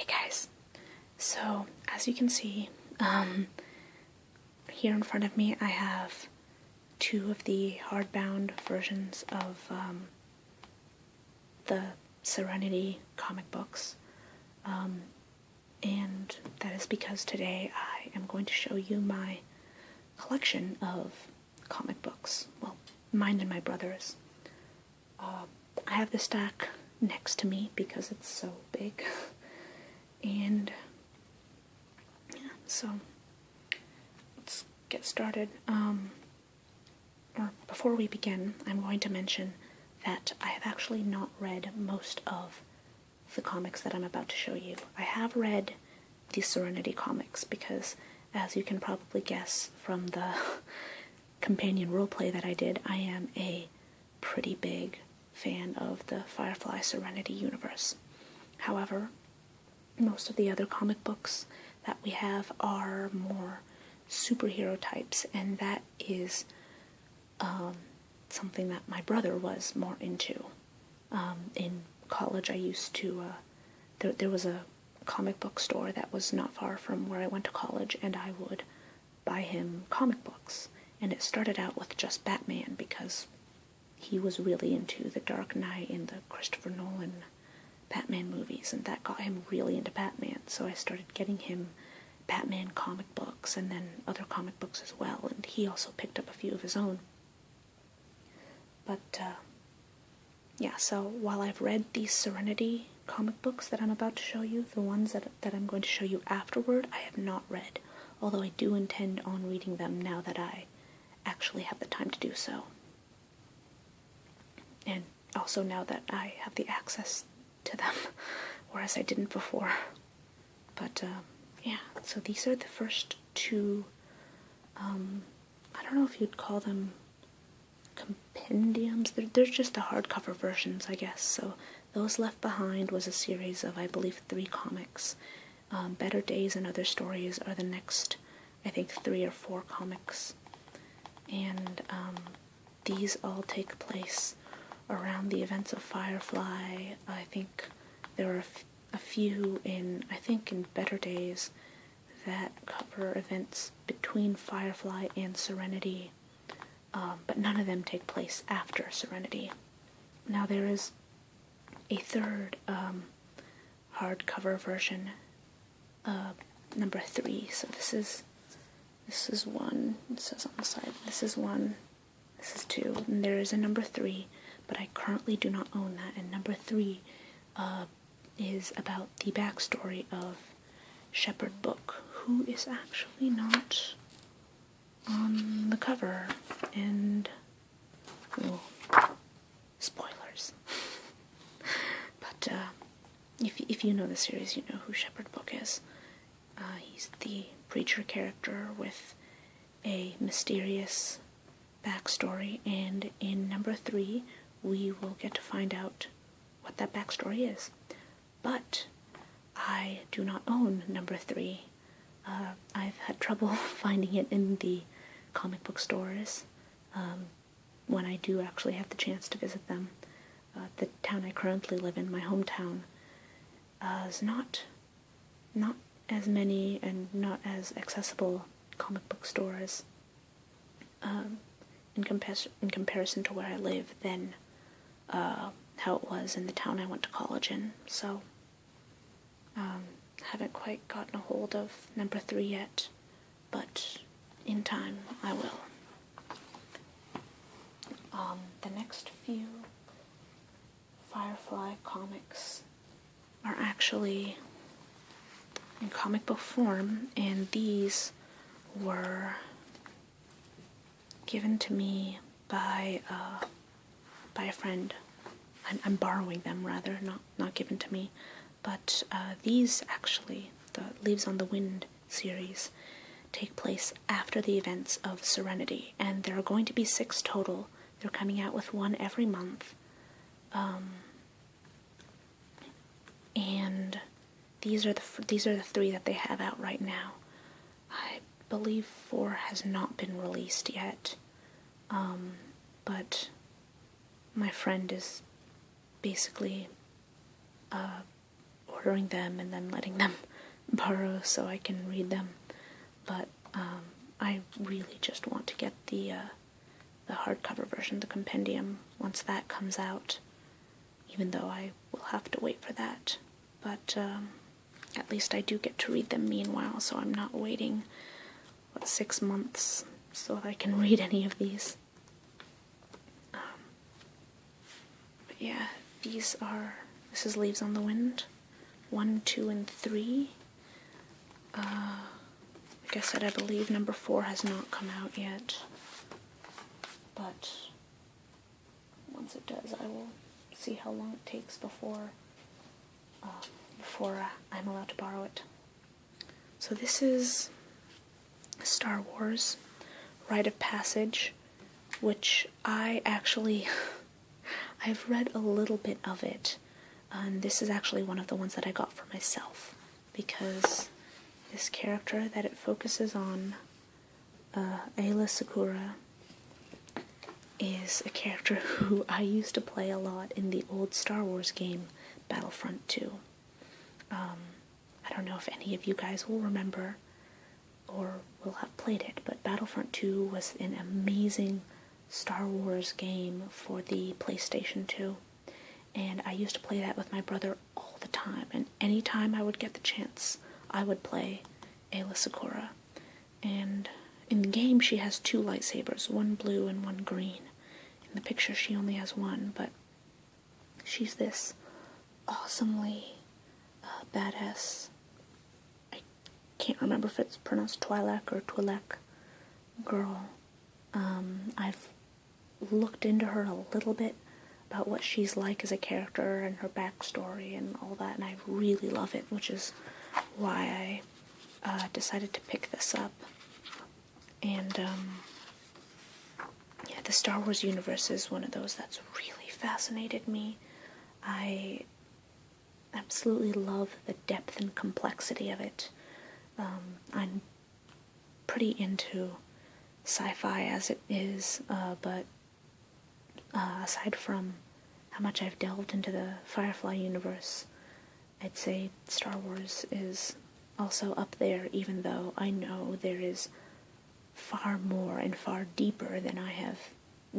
Hey guys, so as you can see, here in front of me I have two of the hardbound versions of the Serenity comic books, and that is because today I am going to show you my collection of comic books. Well, mine and my brother's. I have the stack next to me because it's so big. And yeah, so let's get started. Or before we begin, I'm going to mention that I have actually not read most of the comics that I'm about to show you. I have read the Serenity comics because, as you can probably guess from the companion roleplay that I did, I am a pretty big fan of the Firefly Serenity universe. However, most of the other comic books that we have are more superhero types, and that is something that my brother was more into. In college, I used to, there was a comic book store that was not far from where I went to college, and I would buy him comic books. And it started out with just Batman, because he was really into the Dark Knight and the Christopher Nolan Batman movies, and that got him really into Batman. So I started getting him Batman comic books and then other comic books as well, and he also picked up a few of his own. But yeah, so while I've read these Serenity comic books that I'm about to show you, the ones that I'm going to show you afterward, I have not read, although I do intend on reading them now that I actually have the time to do so. And also now that I have the access to them, whereas I didn't before. But yeah, so these are the first two, I don't know if you'd call them compendiums. They're just the hardcover versions, I guess. So Those Left Behind was a series of, I believe, 3 comics. Better Days and Other Stories are the next, I think, 3 or 4 comics. And these all take place around the events of Firefly. I think there are a few in Better Days that cover events between Firefly and Serenity, but none of them take place after Serenity. Now there is a third hardcover version, number 3. So this is one. It says on the side. This is 1. This is 2. And there is a number 3, but I currently do not own that. And number 3 is about the backstory of Shepherd Book, who is actually not on the cover. And spoilers. But if you know the series, you know who Shepherd Book is. He's the preacher character with a mysterious backstory, and in number 3 we will get to find out what that backstory is. But I do not own number 3. I've had trouble finding it in the comic book stores when I do actually have the chance to visit them. The town I currently live in, my hometown, is not as many and not as accessible comic book stores in comparison to where I live than how it was in the town I went to college in. So haven't quite gotten a hold of number 3 yet, but in time I will. The next few Firefly comics are actually in comic book form, and these were given to me by a friend. I'm borrowing them, rather, not given to me. But these actually, the Leaves on the Wind series, take place after the events of Serenity, and there are going to be 6 total. They're coming out with 1 every month. And these are the 3 that they have out right now. I believe 4 has not been released yet, but my friend is basically ordering them and then letting them borrow so I can read them. But I really just want to get the hardcover version, the compendium, once that comes out, even though I will have to wait for that. But at least I do get to read them meanwhile, so I'm not waiting, 6 months so that I can read any of these. But yeah, this is Leaves on the Wind, 1, 2, and 3. Like I said, I believe number 4 has not come out yet, but once it does, I will see how long it takes before I'm allowed to borrow it. So this is Star Wars Rite of Passage, which I've read a little bit of it, and this is actually one of the ones that I got for myself, because this character that it focuses on, Aayla Secura, is a character who I used to play a lot in the old Star Wars game, Battlefront 2. I don't know if any of you guys will remember or will have played it, but Battlefront 2 was an amazing Star Wars game for the PlayStation 2. And I used to play that with my brother all the time, and anytime I would get the chance, I would play Aayla Secura. And in the game, she has 2 lightsabers, one blue and one green. In the picture, she only has one, but she's this awesomely badass. I can't remember if it's pronounced Twi'lek or Twi'lek girl. I've looked into her a little bit about what she's like as a character and her backstory and all that, and I really love it, which is why I decided to pick this up. And yeah, the Star Wars universe is one of those that's really fascinated me. I absolutely love the depth and complexity of it. I'm pretty into sci-fi as it is, but aside from how much I've delved into the Firefly universe, I'd say Star Wars is also up there, even though I know there is far more and far deeper than I have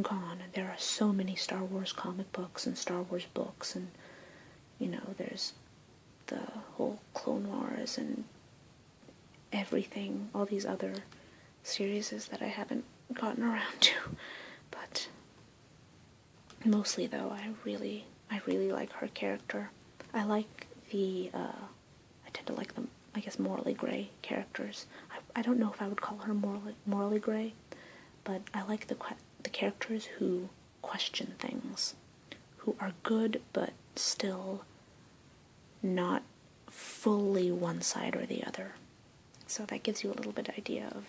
gone. There are so many Star Wars comic books and Star Wars books, and there's the whole Clone Wars and everything, all these other series that I haven't gotten around to. But mostly, though, I really like her character. I like I tend to like them, I guess, morally gray characters. I don't know if I would call her morally gray, but I like the characters who question things, who are good but still not fully one side or the other. So that gives you a little bit of idea of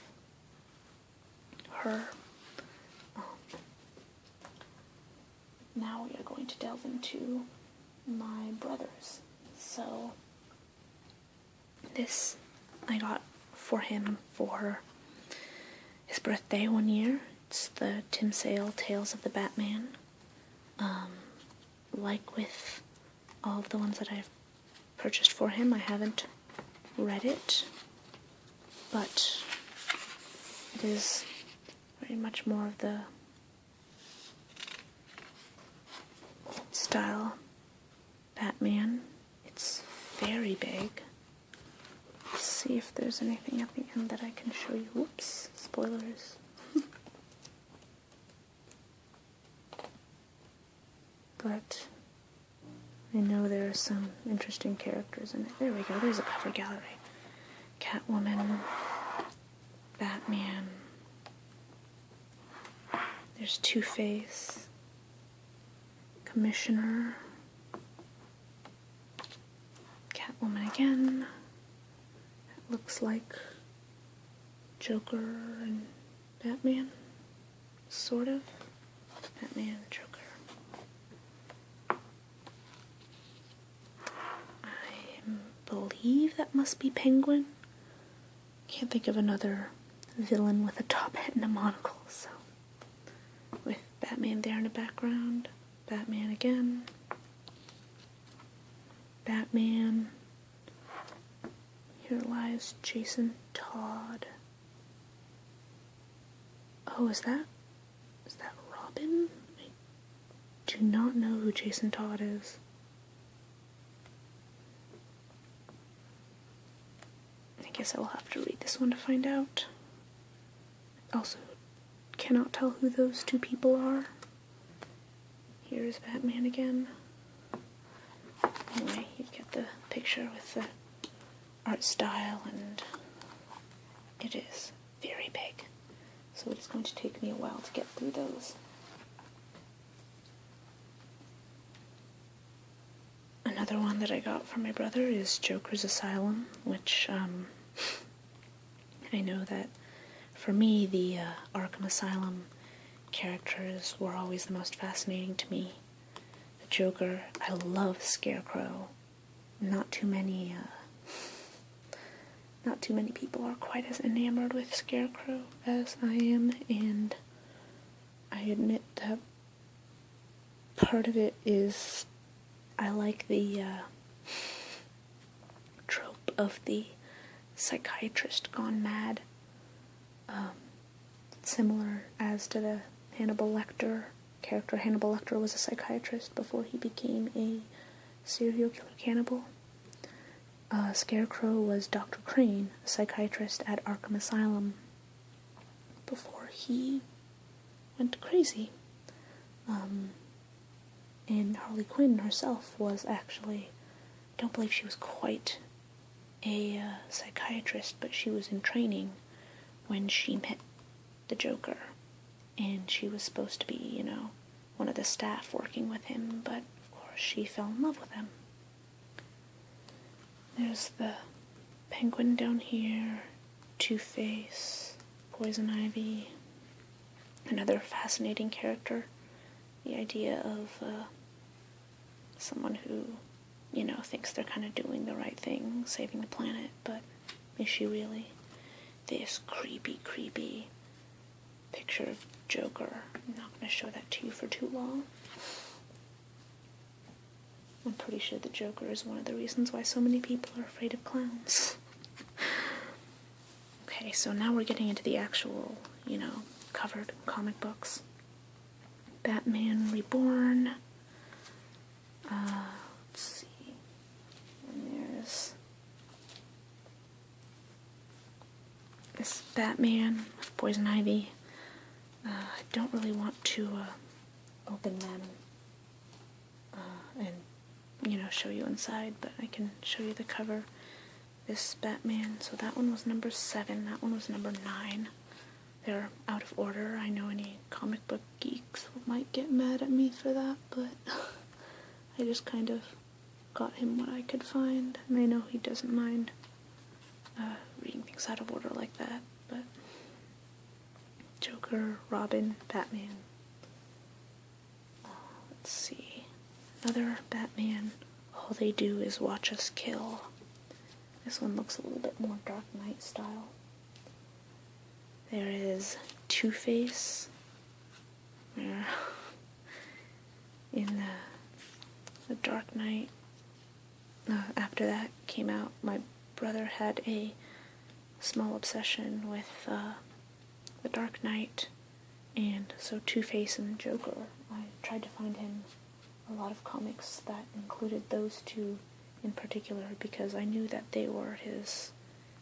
her. Now we are going to delve into my brothers. So this I got for him for his birthday one year. It's the Tim Sale Tales of the Batman. Like with all of the ones that I've purchased for him, I haven't read it, but it is very much more of the old style Batman. It's very big. Let's see if there's anything at the end that I can show you. Whoops, spoilers. But I know there are some interesting characters in it. There we go, there's a cover gallery. Catwoman, Batman, there's Two-Face, Commissioner, Catwoman again. It looks like Joker and Batman, sort of. Batman, Joker. I believe that must be Penguin. Can't think of another villain with a top hat and a monocle, so with Batman there in the background, Batman again, Batman, Here lies Jason Todd. Oh, is that Robin? I do not know who Jason Todd is. I guess I will have to read this one to find out. Also, cannot tell who those two people are. Here's Batman again. Anyway, you get the picture with the art style, and it is very big. So it is going to take me a while to get through those. Another one that I got from my brother is Joker's Asylum, which I know that for me the Arkham Asylum characters were always the most fascinating to me. The Joker, I love Scarecrow. Not too many people are quite as enamored with Scarecrow as I am, and I admit that part of it is I like the trope of the psychiatrist gone mad, similar as to the Hannibal Lecter character. Hannibal Lecter was a psychiatrist before he became a serial killer cannibal. Scarecrow was Dr. Crane, a psychiatrist at Arkham Asylum, before he went crazy. And Harley Quinn herself was actually, I don't believe she was quite a psychiatrist, but she was in training when she met the Joker. And she was supposed to be, one of the staff working with him, but of course she fell in love with him. There's the Penguin down here, Two-Face, Poison Ivy, another fascinating character. The idea of someone who, thinks they're kind of doing the right thing, saving the planet, but is she really? This creepy picture of Joker. I'm not going to show that to you for too long. I'm pretty sure the Joker is one of the reasons why so many people are afraid of clowns. Okay, so now we're getting into the actual, covered comic books. Batman Reborn. Let's see. And there's this Batman with Poison Ivy. I don't really want to open them and show you inside, but I can show you the cover. This Batman, so that one was number 7, that one was number 9. They're out of order. I know any comic book geeks might get mad at me for that, but I just kind of got him what I could find, and I know he doesn't mind reading things out of order like that, but Joker, Robin, Batman. Let's see. Another Batman. All they do is watch us kill. This one looks a little bit more Dark Knight style. There is Two-Face. Where in the Dark Knight, after that came out, my brother had a small obsession with the Dark Knight, and so Two-Face and Joker. I tried to find him a lot of comics that included those two in particular, because I knew that they were his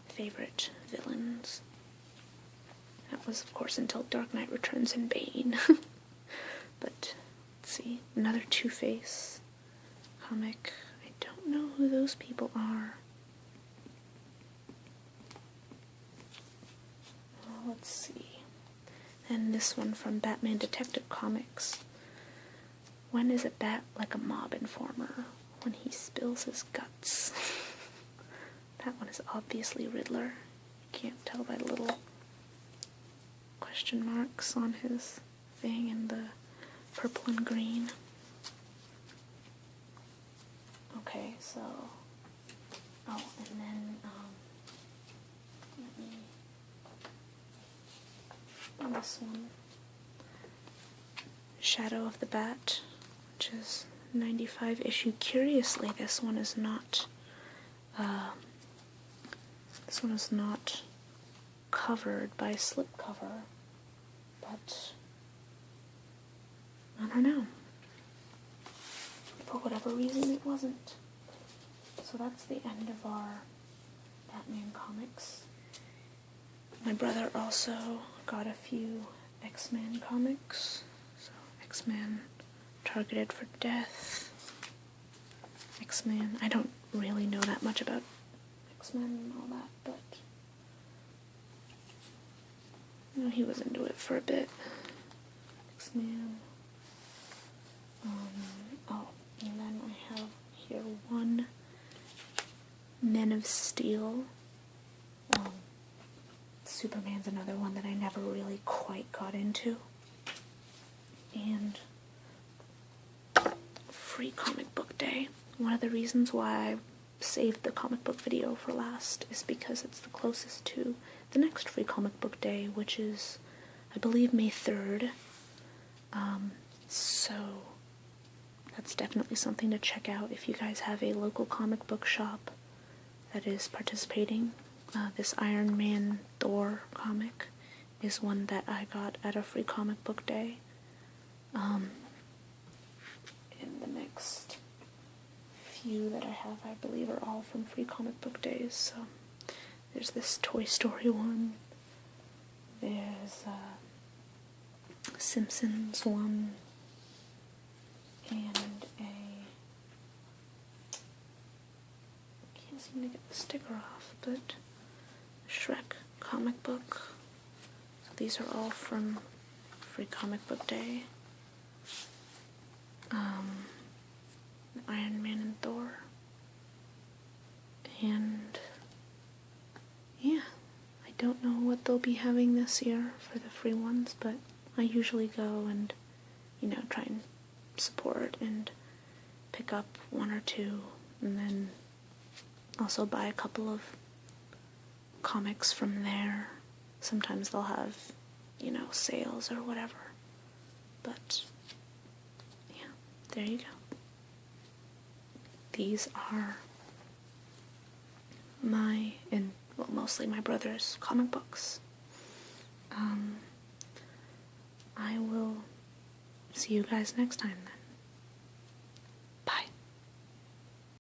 favorite villains. That was, of course, until Dark Knight Returns and Bane. But, let's see, another Two-Face comic. I don't know who those people are. Let's see. And this one from Batman Detective Comics. When is a bat like a mob informer? When he spills his guts. That one is obviously Riddler. You can't tell by the little question marks on his thing and the purple and green. Okay, so... Oh, and then, this one. Shadow of the Bat, which is 95 issue. Curiously, this one is not This one is not covered by a slipcover, but I don't know. For whatever reason, it wasn't. So that's the end of our Batman comics. My brother also got a few X-Men comics. So X-Men Targeted for Death. X-Men, I don't really know that much about X-Men and all that, but you know, he was into it for a bit. X-Men. Oh, and then I have here one Men of Steel. Superman's another one that I never really quite got into. And Free Comic Book Day. One of the reasons why I saved the comic book video for last is because it's the closest to the next Free Comic Book Day, which is, I believe, May 3rd. So that's definitely something to check out if you guys have a local comic book shop that is participating. This Iron Man Thor comic is one that I got at a Free Comic Book Day. And the next few that I have, I believe, are all from Free Comic Book Days. So there's this Toy Story one. There's Simpsons one. And I can't seem to get the sticker off, but Shrek comic book. So these are all from Free Comic Book Day. Iron Man and Thor. And yeah, I don't know what they'll be having this year for the free ones, but I usually go and, you know, try and support and pick up one or two, and then also buy a couple of comics from there. Sometimes they'll have, you know, sales or whatever. But yeah, there you go. These are my, and well, mostly my brother's comic books. I will see you guys next time then.